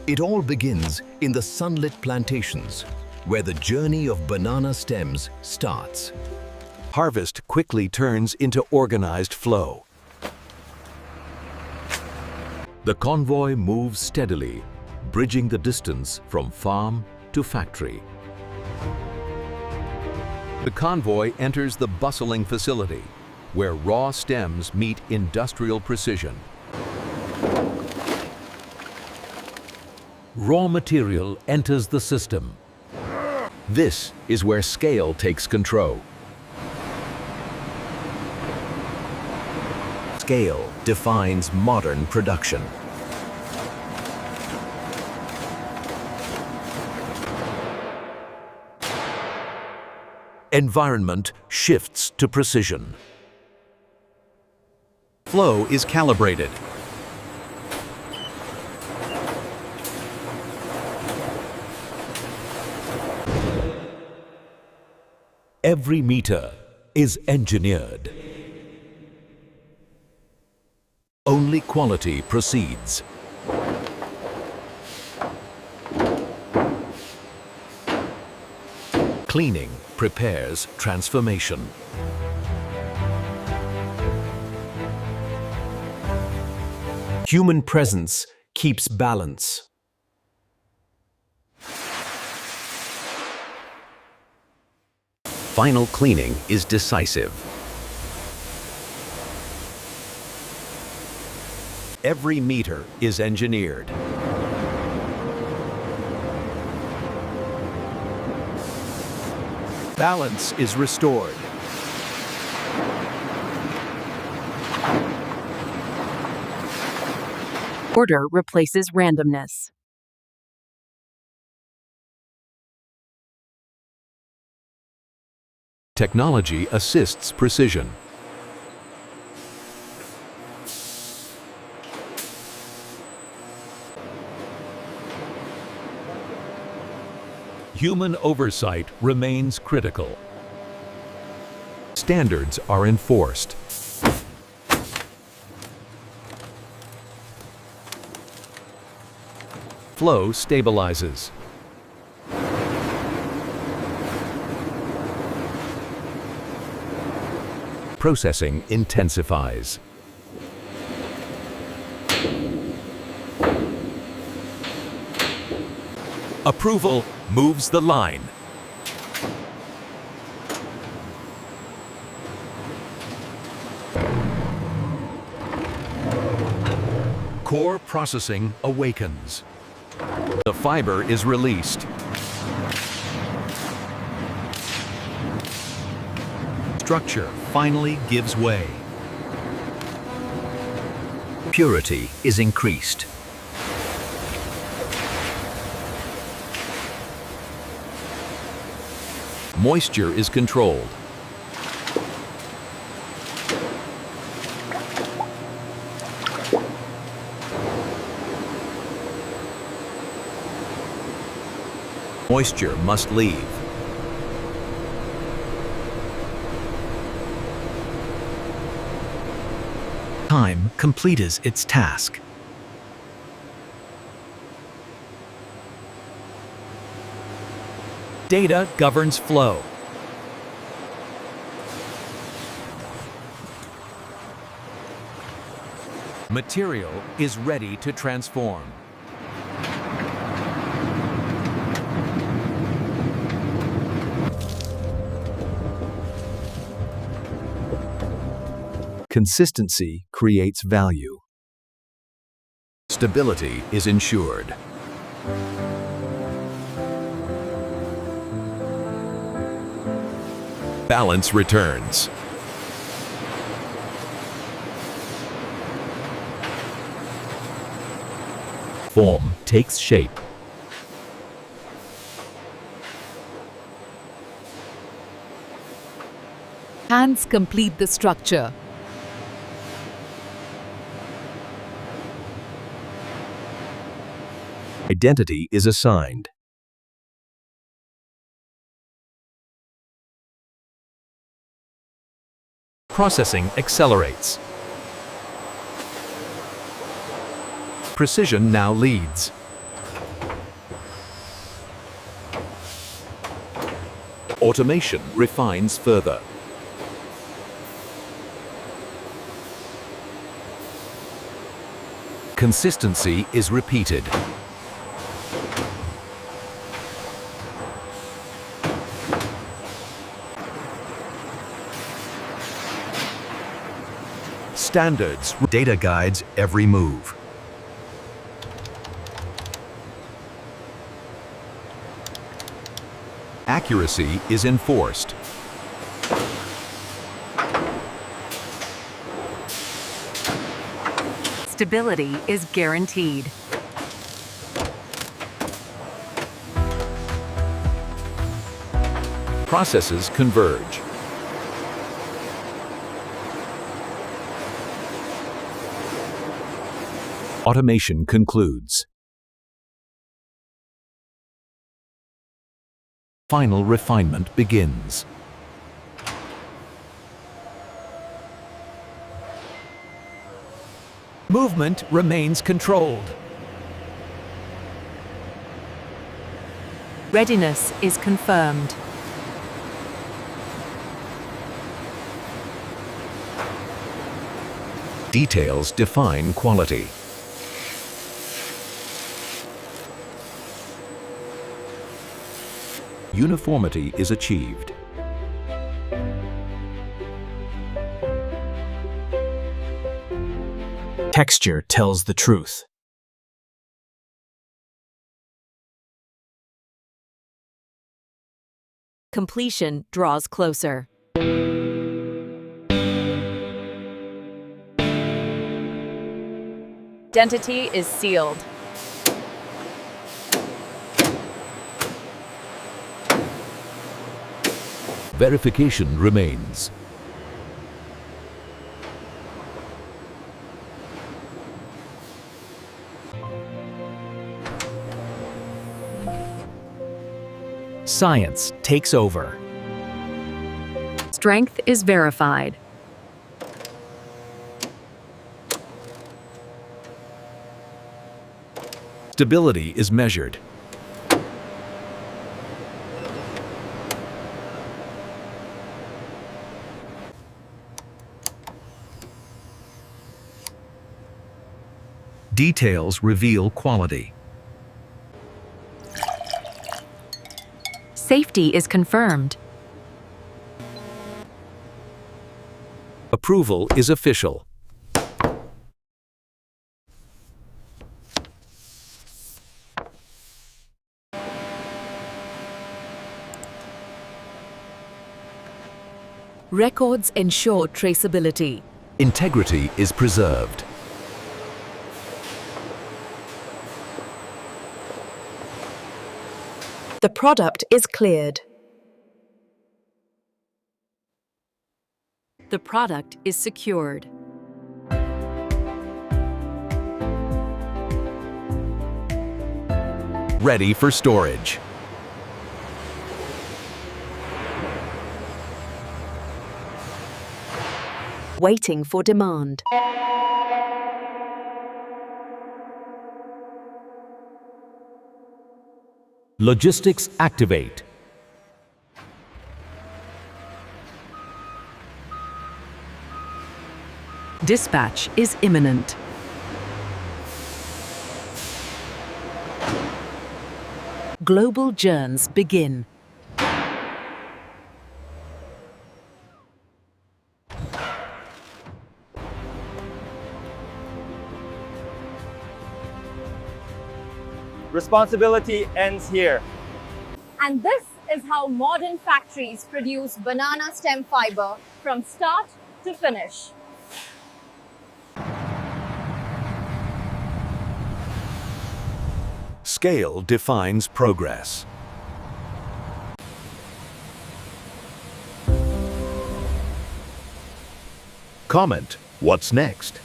It all begins in the sunlit plantations, where the journey of banana stems starts. Harvest quickly turns into organized flow. The convoy moves steadily, bridging the distance from farm to factory. The convoy enters the bustling facility, where raw stems meet industrial precision. Raw material enters the system. This is where scale takes control. Scale defines modern production. Environment shifts to precision. Flow is calibrated. Every meter is engineered. Only quality proceeds. Cleaning prepares transformation. Human presence keeps balance. Final cleaning is decisive. Every meter is engineered. Balance is restored. Order replaces randomness. Technology assists precision. Human oversight remains critical. Standards are enforced. Flow stabilizes. Processing intensifies. Approval moves the line. Core processing awakens. The fiber is released. Structure finally gives way. Purity is increased. Moisture is controlled. Moisture must leave. Time completes its task. Data governs flow. Material is ready to transform. Consistency creates value. Stability is ensured. Balance returns. Form takes shape. Hands complete the structure. Identity is assigned. Processing accelerates. Precision now leads. Automation refines further. Consistency is repeated. Standards. Data guides every move. Accuracy is enforced. Stability is guaranteed. Processes converge. Automation concludes. Final refinement begins. Movement remains controlled. Readiness is confirmed. Details define quality. Uniformity is achieved. Texture tells the truth. Completion draws closer. Identity is sealed. Verification remains. Science takes over. Strength is verified. Stability is measured. Details reveal quality. Safety is confirmed. Approval is official. Records ensure traceability. Integrity is preserved. The product is cleared. The product is secured. Ready for storage. Waiting for demand. Logistics activate. Dispatch is imminent. Global journeys begin. Responsibility ends here. And this is how modern factories produce banana stem fiber from start to finish. Scale defines progress. Comment, what's next?